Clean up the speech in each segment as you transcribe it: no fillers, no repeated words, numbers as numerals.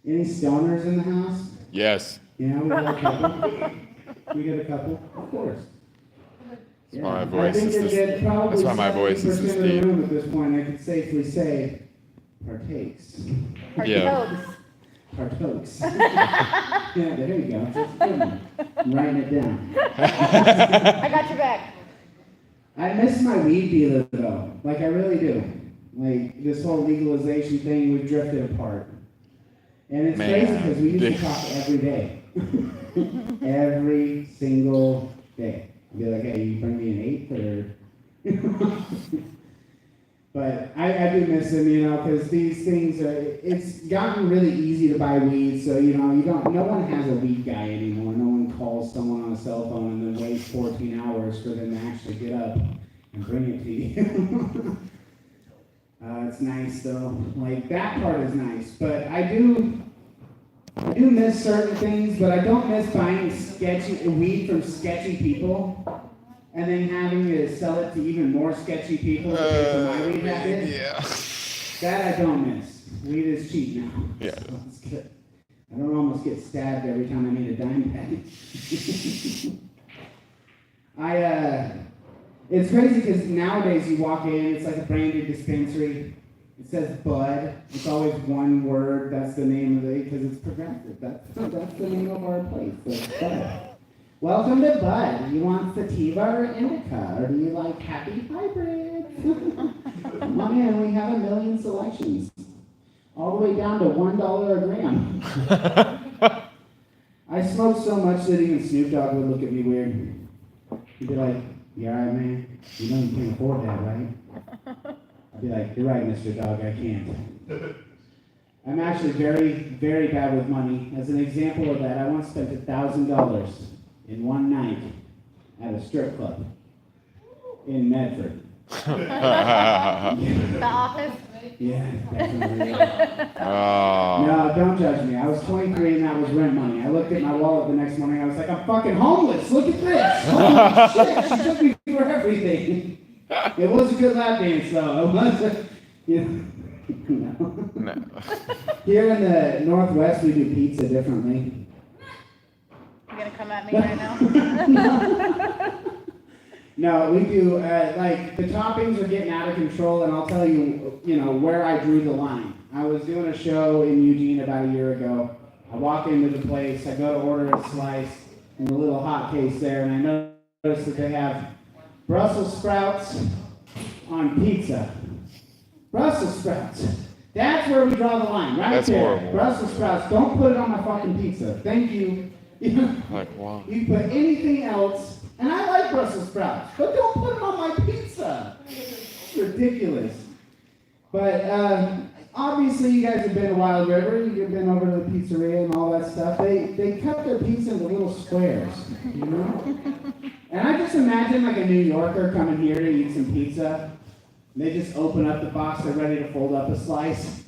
Any stoners in the house? Yes. Yeah, we got a couple. We got a couple, of course. That's why my I voice think is that probably that's why my voice is 70% this of the deep. room at this point, I could safely say, partakes. Yeah. Partakes. Yeah, there you go. That's a good one. I'm writing it down. I got your back. I miss my weed dealer though. Like I really do. Like this whole legalization thing, we've drifted apart. And it's Man. crazy because we used to talk every day. Every single day. I'd be like, hey, you bring me an eighth or but I do miss them, you know, because these things it's gotten really easy to buy weed, so you know, no one has a weed guy anymore. No one calls someone on a cell phone and then waits 14 hours for them to actually get up and bring it to you. It's nice though. Like that part is nice, but I do miss certain things, but I don't miss buying weed from sketchy people and then having to sell it to even more sketchy people because of my weed habit. Yeah. That I don't miss. Weed is cheap now. Yeah. So it's good. I don't almost get stabbed every time I need a dime bag. It's crazy because nowadays you walk in, it's like a branded dispensary. It says Bud. It's always one word. That's the name of it because it's progressive. That's the name of our place. So it's Bud. Welcome to Bud. You want sativa or indica, or do you like happy hybrids? Come on in. We have a million selections, all the way down to $1 a gram. I smoked so much that even Snoop Dogg would look at me weird. He'd be like, "You all right, man? You know you can't afford that, right?" I'd be like, "You're right, Mr. Dog, I can't." I'm actually very, very bad with money. As an example of that, I once spent $1,000 in one night at a strip club in Medford. The Office. Yeah, definitely. Oh. No, don't judge me. I was 23 and that was rent money. I looked at my wallet the next morning. I was like, I'm fucking homeless. Look at this. Holy shit, she took me for everything. It was a good lap dance, though. It wasn't, you know. No. Here in the Northwest, we do pizza differently. You gonna come at me right now? No, we do, like, the toppings are getting out of control, and I'll tell you, you know, where I drew the line. I was doing a show in Eugene about a year ago. I walk into the place, I go to order a slice, and a little hot case there, and I notice that they have Brussels sprouts on pizza. Brussels sprouts. That's where we draw the line, right That's there. horrible. Brussels sprouts, don't put it on my fucking pizza. Thank you. Like, wow. You put anything else, and I like Brussels sprouts, but don't put them on my pizza. It's ridiculous. But obviously, you guys have been to Wild River. You've been over to the pizzeria and all that stuff. They cut their pizza into little squares, you know. And I just imagine like a New Yorker coming here to eat some pizza. And they just open up the box. They're ready to fold up a slice.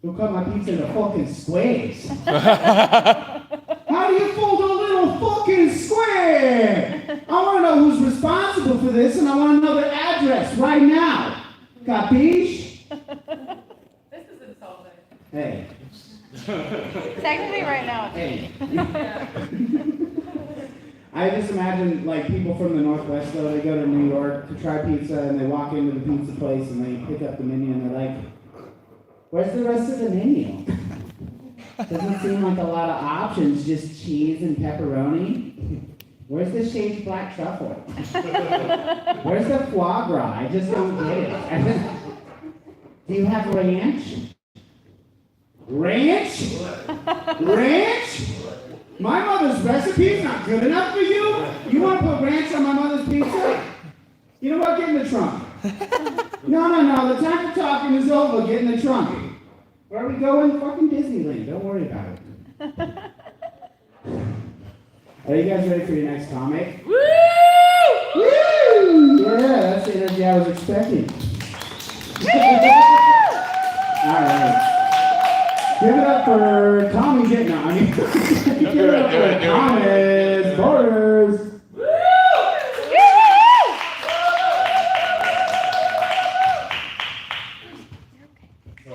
Who cut my pizza into fucking squares? How do you fold a little fucking square? I want to know who's responsible for this, and I want to know their address right now. Capiche? This is insulting. Hey. Technically, right now. Hey. I just imagine like people from the Northwest though, they go to New York to try pizza and they walk into the pizza place and they pick up the menu and they're like, where's the rest of the menu? Doesn't seem like a lot of options, just cheese and pepperoni. Where's the shaved black truffle? Where's the foie gras? I just don't get it. Do you have ranch? Ranch? Ranch? My mother's recipe is not good enough for you? You want to put ranch on my mother's pizza? You know what? Get in the trunk. No. The time for talking is over. Get in the trunk. Where are we going? Fucking Disneyland. Don't worry about it. Are you guys ready for your next comic? Woo! Woo! Yeah, that's the energy I was expecting. All right. Give it up for Tommy getting on. Give it up for Thomas Borders.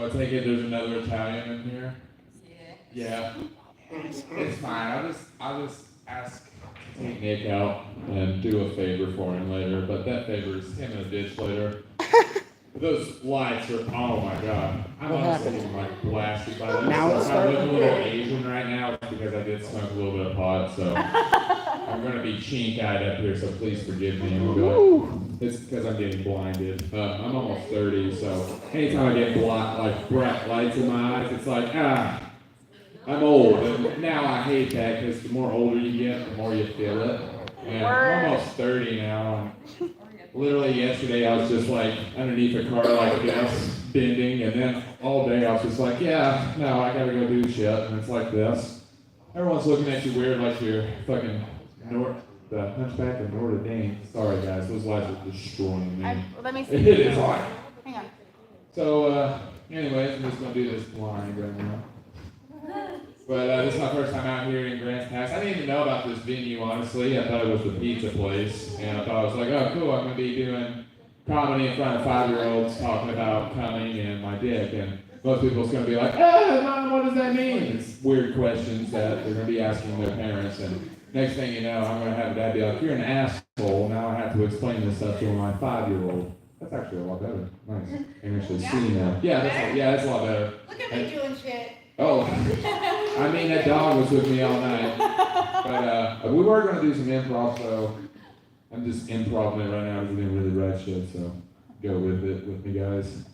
So I take it there's another Italian in here? Yeah. It's fine. I'll just ask to take Nick out and do a favor for him later, but that favor is him in a ditch later. Those lights are, oh my god. I'm honestly even like blasted by them. Now it's I look a starting. little Asian right now because I did smoke a little bit of pot, so I'm gonna be chink-eyed up here, so please forgive me. It's because I'm getting blinded. I'm almost 30, so anytime I get bright lights in my eyes, it's like, I'm old. And now I hate that because the more older you get, the more you feel it. And I'm almost 30 now. And literally yesterday I was just like underneath a car like this, bending, and then all day I was just like, yeah, no, I gotta go do shit. And it's like this. Everyone's looking at you weird like you're fucking the Hunchback of Notre Dame. Sorry guys, those lights are destroying me. Let me see. It is hot. Hang on. So, anyways, I'm just gonna do this blind right now. But this is my first time out here in Grants Pass. I didn't even know about this venue, honestly. I thought it was the pizza place. And I thought I was like, oh, cool, I'm gonna be doing comedy in front of 5-year-olds talking about coming and my dick. And most people's gonna be like, Mom, what does that mean? It's weird questions that they're gonna be asking their parents. And next thing you know, I'm gonna have a dad be like, you're an asshole. Now I have to explain this stuff to my 5-year-old. That's actually a lot better. Nice. I can actually see now. Yeah, that's a lot better. Look at me doing shit. Oh, I mean, that dog was with me all night. But we were going to do some improv, so I'm just improvising it right now. We're doing really rad shit, so go with it with me, guys.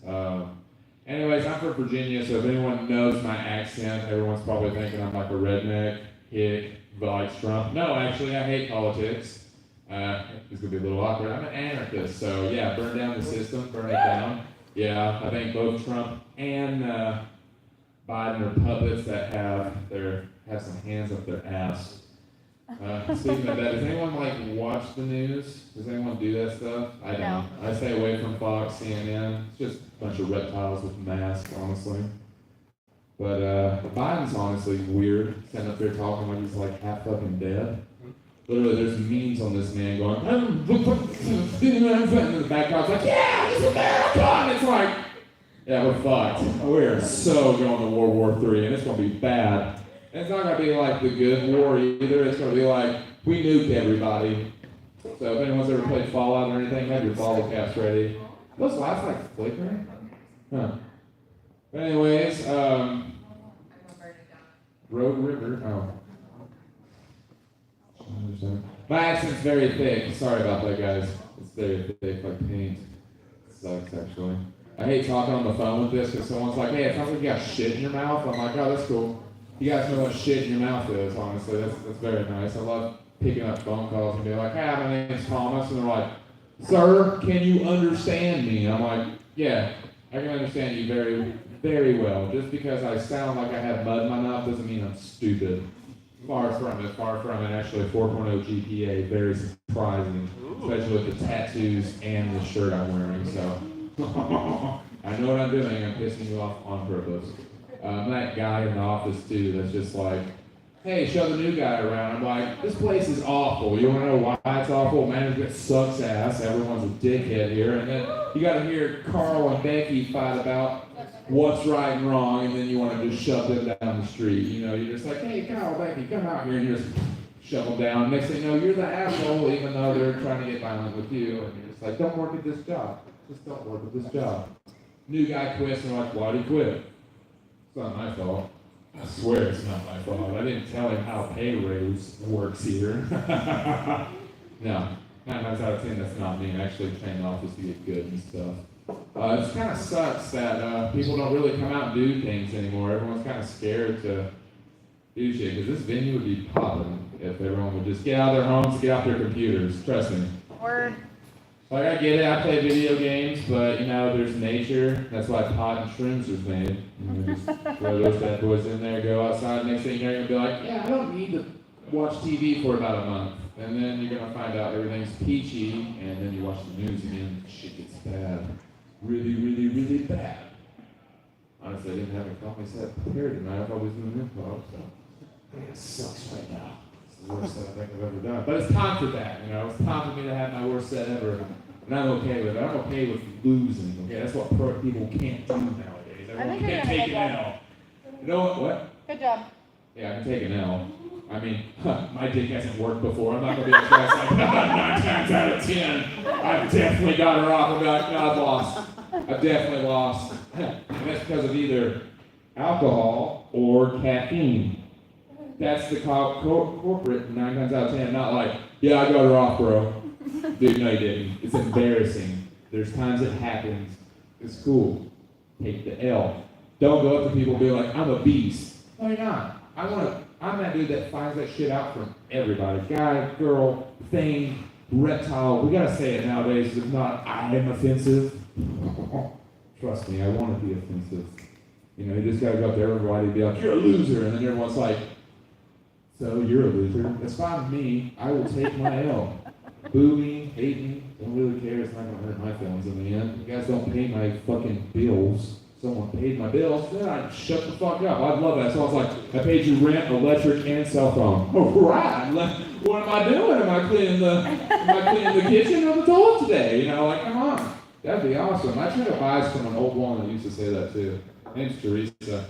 Anyways, I'm from Virginia, so if anyone knows my accent, everyone's probably thinking I'm like a redneck, hick, likes Trump. No, actually, I hate politics. It's going to be a little awkward. I'm an anarchist, so yeah, burn down the system, burn it down. Yeah, I think both Trump and Biden are puppets that have some hands up their ass. Speaking of that, does anyone like watch the news? Does anyone do that stuff? I don't. No. I stay away from Fox, CNN. It's just a bunch of reptiles with masks, honestly. But Biden's honestly weird, standing up there talking like he's like half fucking dead. Literally, there's memes on this man going, and the background's like, yeah, it's America! And it's like, yeah, we're fucked. We're so going to World War III, and it's going to be bad. And it's not going to be like the good war either. It's going to be like, we nuked everybody. So if anyone's ever played Fallout or anything, have your bottle caps ready. Those lights like flickering? Huh. But anyways, Rogue River. Oh. My accent's very thick. Sorry about that, guys. It's very thick, like paint. It sucks, actually. I hate talking on the phone with this because someone's like, hey, it sounds like you got shit in your mouth. I'm like, oh, that's cool. You guys know what shit in your mouth is, honestly. That's very nice. I love picking up phone calls and being like, hi, my name's Thomas. And they're like, sir, can you understand me? I'm like, yeah, I can understand you very, very well. Just because I sound like I have mud in my mouth doesn't mean I'm stupid. Far from it. Actually, 4.0 GPA, very surprising, especially with the tattoos and the shirt I'm wearing. So I know what I'm doing. I'm pissing you off on purpose. That guy in the office too. That's just like, hey, show the new guy around. I'm like, this place is awful. You want to know why it's awful? Management sucks ass. Everyone's a dickhead here. And then you got to hear Carl and Becky fight about what's right and wrong, and then you want to just shove them down the street. You know, you're just like, hey, Carl, Becky, come out here, and you just shove them down. Next thing you know, you're the asshole, even though they're trying to get violent with you, and you're just like, don't work at this job. Just don't work at this job. New guy quits, and we're like, why'd he quit? It's not my fault. I swear it's not my fault. I didn't tell him how pay raise works here. No, 9 times out of 10, that's not me. I actually train the office to get good and stuff. It just kind of sucks that people don't really come out and do things anymore. Everyone's kind of scared to do shit, because this venue would be popping if everyone would just get out of their homes and get off their computers. Trust me. Word. Like, I get it, I play video games, but, you know, there's nature. That's why pot and shrooms was made. You know, just throw those bad boys in there, go outside. Next thing you're going to be like, yeah, I don't need to watch TV for about a month. And then you're going to find out everything's peachy, and then you watch the news again, shit gets bad. Really, really, really bad. Honestly, I didn't have a comedy set prepared tonight. I was doing improv, so it sucks right now. It's the worst set I think I've ever done. But it's time for that, you know. It's time for me to have my worst set ever, and I'm okay with it. I'm okay with losing. Okay, that's what pro people can't do nowadays. think Everyone you're can't doing a take good an job. L. You know what? Good job. Yeah, I can take an L. I mean, my dick hasn't worked before. I'm not gonna be a guy like 9 times out of 10. I've definitely got her off. I'm like, no, I've lost. I've definitely lost. And that's because of either alcohol or caffeine. That's the corporate 9 times out of 10. Not like, yeah, I got her off, bro. Dude, no, you didn't. It's embarrassing. There's times it happens. It's cool. Take the L. Don't go up to people and be like, I'm a beast. No, you're not. I'm that dude that finds that shit out from everybody. Guy, girl, thing, reptile. We gotta say it nowadays. If not, I am offensive. Trust me, I want to be offensive. You know, you just gotta go up to everybody and be like, you're a loser. And then everyone's like, so you're a loser. That's fine with me. I will take my L. Boo me, hate me, don't really care. It's not gonna hurt my feelings in the end. You guys don't pay my fucking bills. Someone paid my bills, then I'd shut the fuck up. I'd love that. So I was like, I paid you rent, electric, and cell phone. All right. What am I doing? Am I cleaning the kitchen or the toilet today? You know, like, come on. That'd be awesome. I tried to buy from an old woman that used to say that too. Her name's Teresa.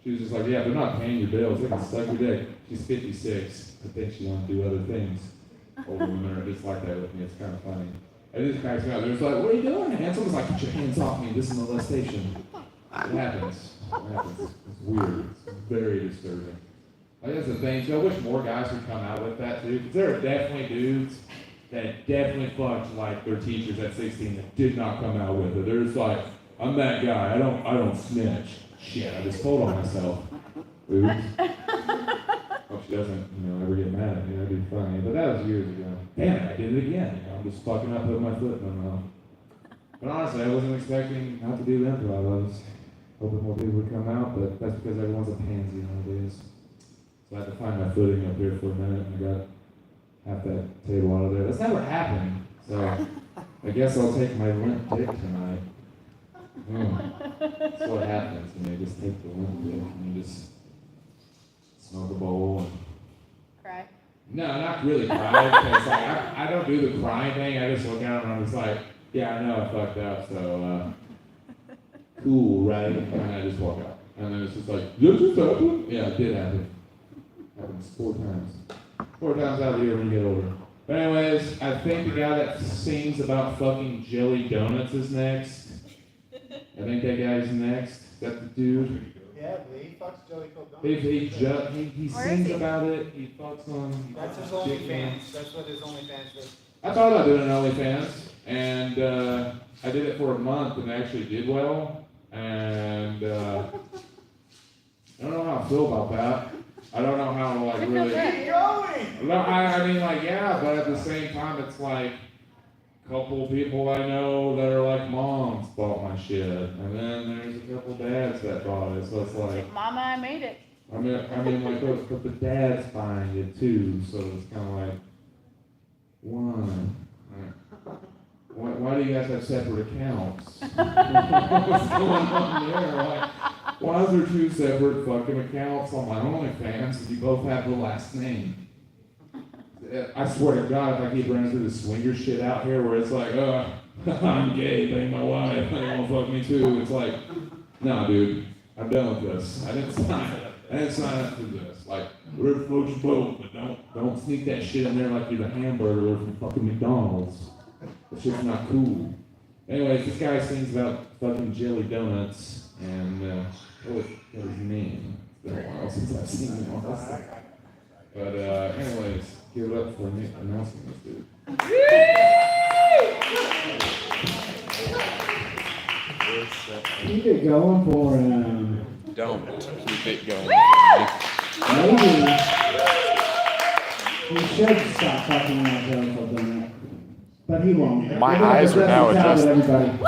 She was just like, yeah, they're not paying your bills. They can suck your dick. She's 56. I think she wants to do other things. Older women are just like that with me. It's kind of funny. It just cracks me up. They're just like, what are you doing, man? Someone's like, get your hands off me. This is molestation. It happens. It happens. It's weird. It's very disturbing. Like, that's the thing. So I wish more guys would come out with that too. Because there are definitely dudes that definitely fucked like their teachers at 16 that did not come out with it. They're just like, I'm that guy. I don't snitch. Shit, I just told on myself. Oops. Hope she doesn't, ever get mad at me. That'd be funny. But that was years ago. Damn it, I did it again. I'm just fucking up, putting my foot in my mouth. But honestly, I wasn't expecting not to do that, but I was hoping more people would come out, but that's because everyone's a pansy nowadays. So I had to find my footing up here for a minute, and I got half that table out of there. That's never happened, so I guess I'll take my limp dick tonight. That's what happens when you just take the limp dick and you just smoke a bowl and... Cry. No, not really cry, because like, I don't do the crying thing. I just look at them and I'm just like, yeah, I know I fucked up, so cool, right? And then I just walk out. And then it's just like, did this happen? Yeah, it did happen. Happens 4 times. 4 times out of the year when you get older. But anyways, I think the guy that sings about fucking jelly donuts is next. I think that guy's next. Is that the dude? Yeah, he fucks Jelly Cold Donuts. He Where sings is he? about it. He fucks on. That's his OnlyFans. That's what his OnlyFans is. I thought about doing an OnlyFans, and I did it for a month and actually did well. And I don't know how I feel about that. I don't know how to like really. Keep going! No, I mean like yeah, but at the same time it's like a couple people I know that are like moms bought my shit, and then there's a couple dads that bought it. So it's like. Mama, I made it. I mean like but the dad's buying it too, so it's kind of like. Why do you guys have separate accounts? What's going on there? Like, why is there 2 separate fucking accounts on my OnlyFans if you both have the last name? I swear to God, if I keep running through the swinger shit out here where it's like, I'm gay, bang my wife, they won't fuck me too. It's like, nah, dude, I'm done with this. I didn't sign up for this. Like, whatever floats your boat, but don't sneak that shit in there like you're the hamburger from fucking McDonald's. That shit's not cool. Anyways, this guy sings about fucking jelly donuts, and what was his name? It's been a while since I've seen him, honestly. But anyways, give it up for me announcing this dude. Keep it going for him. Don't keep it going. Maybe. He should stop talking about Jelly Cold Donut. But he won't. My Give it up eyes for are now Justin Talbot, adjusted. everybody.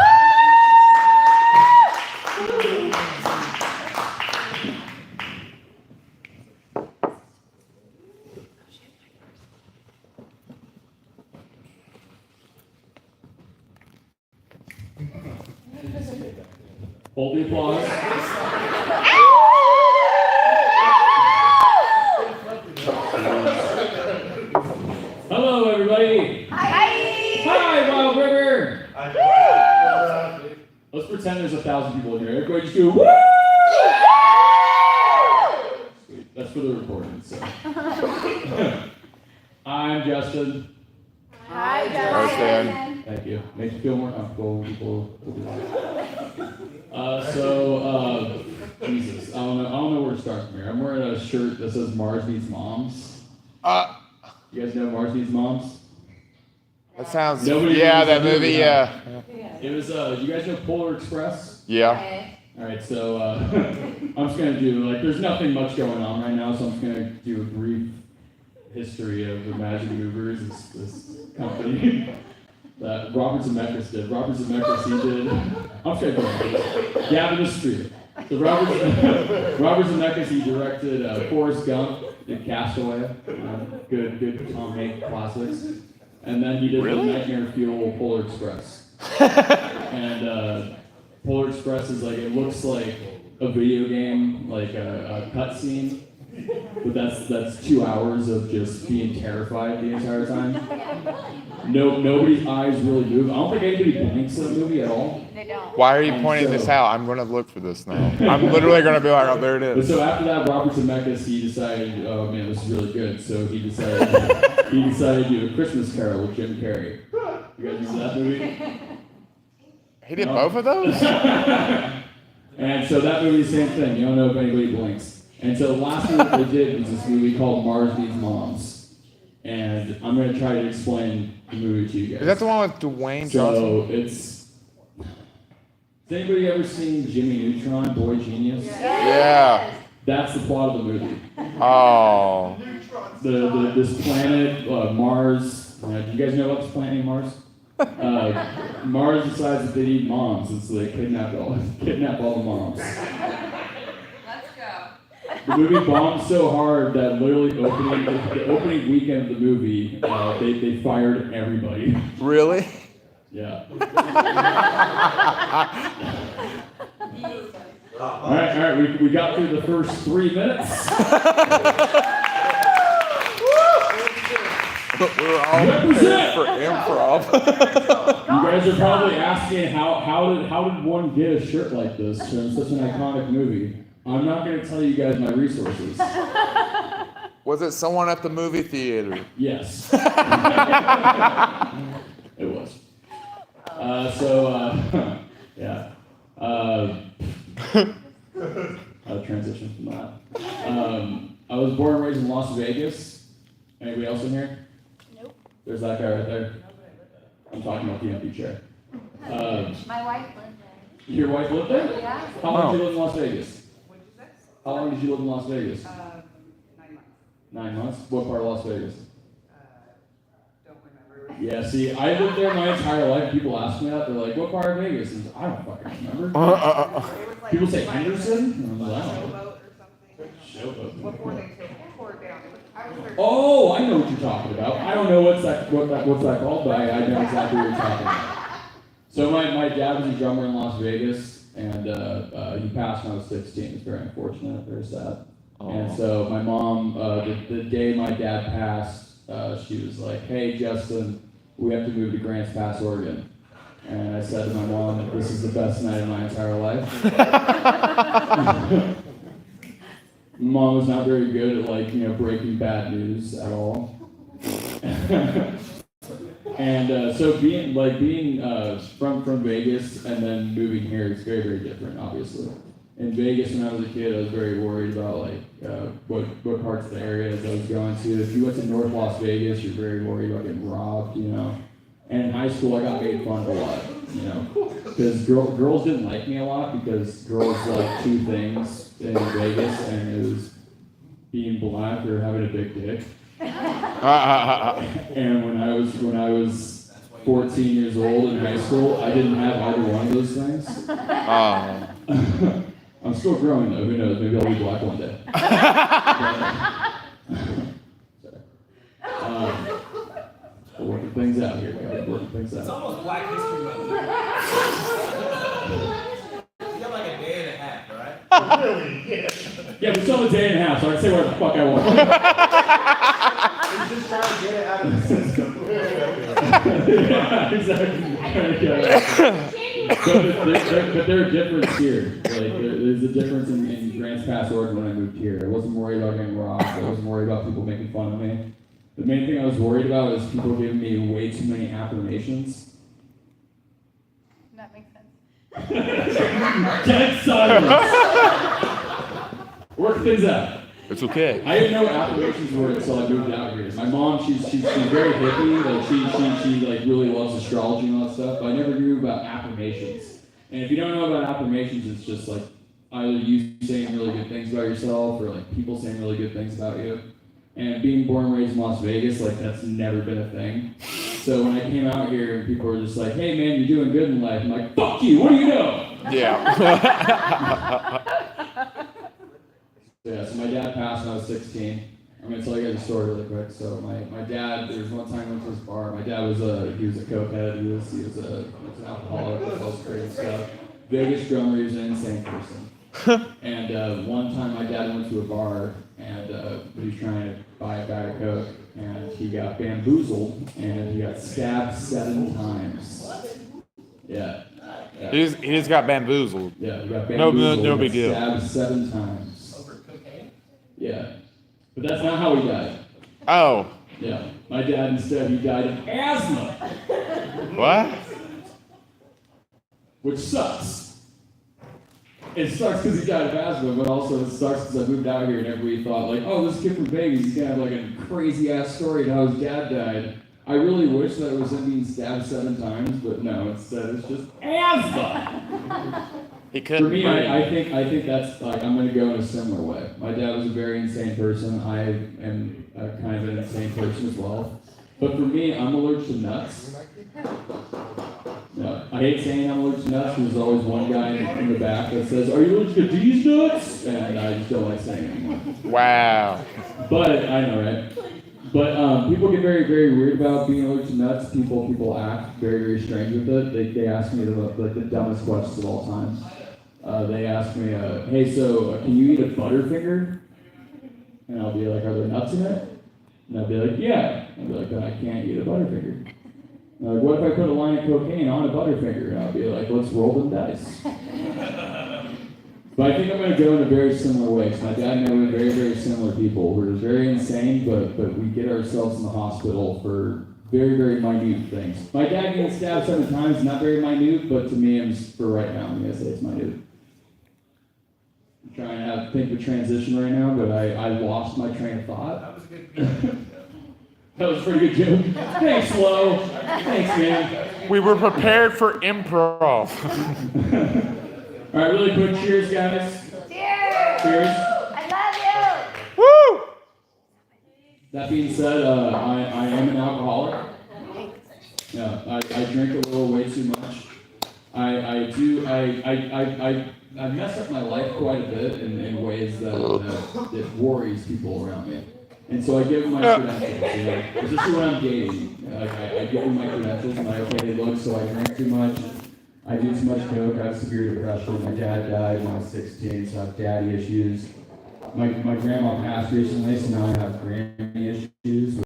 Hold the applause. Hello, everybody. Hi. Hi, Wild River. I Let's pretend pretend there's 1,000 people in here. Everybody just do woo! Sweet. That's for the recording. So. I'm Justin. Hi, Justin. Justin. Thank you. Makes you feel more comfortable. Jesus, I don't know where to start from here. I'm wearing a shirt that says Mars Needs Moms. You guys know Mars Needs Moms? That sounds. Nobody Yeah, knows that the movie. movie, Yeah. It was, you guys know Polar Express? Yeah. Alright, so, I'm just gonna do, there's nothing much going on right now, so I'm just gonna do a brief history of the Magic Movers, this company that Robert Zemeckis did. Robert Zemeckis, he did, I'm just gonna go with this. Gavin the Street. So Robert Zemeckis, he directed Forrest Gump, did Castaway, good Tom Hanks classics. And then he did the Nightmare Fuel Polar Express. And Polar Express is it looks like a video game, like a cutscene, but that's 2 hours of just being terrified the entire time. Nobody's eyes really move. I don't think anybody blinks in the movie at all. They don't. Why are you pointing this out? I'm gonna look for this now. I'm literally gonna be like, oh, there it But is. so after that, Robert Zemeckis, he decided, oh man, this is really good. So he decided to do A Christmas Carol with Jim Carrey. You guys remember that movie? He did both of those? And so that movie, same thing. You don't know if anybody blinks. And so the last movie they did was this movie called Mars Needs Moms. And I'm going to try to explain the movie to you guys. Is that the one with Dwayne Johnson? So it's... Has anybody ever seen Jimmy Neutron, Boy Genius? Yeah. That's the plot of the movie. Oh. This planet, Mars. Do you guys know about this planet named Mars? Mars decides that they need moms, and so they kidnap all the moms. Let's go. The movie bombed so hard that literally the opening weekend of the movie, they fired everybody. Really? Yeah. All right. We got through the first 3 minutes. We were all prepared for improv. You guys are probably asking how did one get a shirt like this from such an iconic movie? I'm not going to tell you guys my resources. Was it someone at the movie theater? Yes. It was. Yeah. I'll transition from that. I was born and raised in Las Vegas. Anybody else in here? Nope. There's that guy right there. I'm talking about the empty chair. My wife lived there. Your wife lived there? Yeah. How long did you live in Las Vegas? How long did you live in Las Vegas? 9 months. 9 months? What part of Las Vegas? Don't remember. Yeah, see, I lived there my entire life. People ask me that. They're like, what part of Vegas? And I don't fucking remember. It was like People say Henderson? And I'm like, I don't know. Showboat or something. Showboat. Before they tore it down. I was there. Oh, I know what you're talking about. I don't know what's that called, but I know exactly what you're talking about. So my dad was a drummer in Las Vegas, and he passed when I was 16. It's very unfortunate, very sad. And so my mom, the day my dad passed, she was like, "Hey, Justin, we have to move to Grants Pass, Oregon." And I said to my mom, "This is the best night of my entire life." Mom was not very good at breaking bad news at all. And so being from Vegas and then moving here is very, very different, obviously. In Vegas, when I was a kid, I was very worried about what parts of the area I was going to. If you went to North Las Vegas, you're very worried about getting robbed, And in high school, I got made fun of a lot, because girls didn't like me a lot because girls like two things in Vegas, and it was being black or having a big dick. And when I was 14 years old in high school, I didn't have either one of those things. I'm still growing though. Who knows? Maybe I'll be black one day. We're working things out here, guys. Working things out. It's almost Black History Month. You got like a day and a half, right? Yeah, we still have a day and a half, so I can say whatever the fuck I want. He's just trying to get it out of the system. Yeah, exactly. But there are differences here. Like there's a difference in Grants Pass, Oregon when I moved here. I wasn't worried about getting robbed. I wasn't worried about people making fun of me. The main thing I was worried about is people giving me way too many affirmations. That makes sense. Dead silence. Work things out. It's okay. I didn't know what affirmations were until I moved out here. My mom, she's very hippie. Like she like really loves astrology and all that stuff. But I never knew about affirmations. And if you don't know about affirmations, it's just like either you saying really good things about yourself or like people saying really good things about you. And being born and raised in Las Vegas, like that's never been a thing. So when I came out here and people were just like, "Hey man, you're doing good in life," I'm like, "Fuck you! What do you know?" Yeah. Yeah, so my dad passed when I was 16. I'm gonna tell you guys a story really quick. So my dad, there was one time I went to his bar. My dad was a cokehead. He was an alcoholic, all this crazy stuff. Vegas drummer, he was an insane person. And one time my dad went to a bar and he was trying to buy a bag of coke and he got bamboozled and he got stabbed 7 times. Yeah. He just got bamboozled. Yeah, he got bamboozled. No big deal. Stabbed 7 times. Yeah. But that's not how he died. Oh. Yeah. My dad instead, he died of asthma. What? Which sucks. It sucks because he died of asthma, but also it sucks because I moved out here and everybody thought like, oh, this kid from Vegas, he's gonna have like a crazy ass story of how his dad died. I really wish that it was him being stabbed 7 times, but no, instead it's just asthma. He couldn't For me, breathe. I think that's like I'm gonna go in a similar way. My dad was a very insane person. I am kind of an insane person as well. But for me, I'm allergic to nuts. No, I hate saying I'm allergic to nuts. There's always one guy in the back that says, "Are you allergic to these nuts?" And I just don't like saying it anymore. Wow. But I know, right? But people get very, very weird about being allergic to nuts. People act very, very strange with it. They ask me the dumbest questions of all time. They ask me, "Hey, so can you eat a Butterfinger?" And I'll be like, "Are there nuts in it?" And I'll be like, "Yeah." I'll be like, "Then I can't eat a Butterfinger." And they're like, "What if I put a line of cocaine on a Butterfinger?" And I'll be like, "Let's roll them dice." But I think I'm going to go in a very similar way, because my dad and I were very, very similar people. We're just very insane, but we get ourselves in the hospital for very, very minute things. My dad getting stabbed 7 times, not very minute, but to me, for right now, I'm going to say it's minute. I'm trying to think of a transition right now, but I lost my train of thought. That was a good. That was a pretty good joke. Thanks, Lo. Thanks, man. We were prepared for improv. All right, really quick, cheers, guys. Cheers! Cheers. I love Woo! That being said, I am an alcoholic. Yeah, I drink a little way too much. I mess up my life quite a bit in ways that worries people around me. And so I give them my credentials, you know, especially when I'm dating. I give them my credentials and I okay, look, so I drink too much. I do too much coke, I have severe depression. My dad died when I was 16, so I have daddy issues. My grandma passed recently, so now I have granny issues.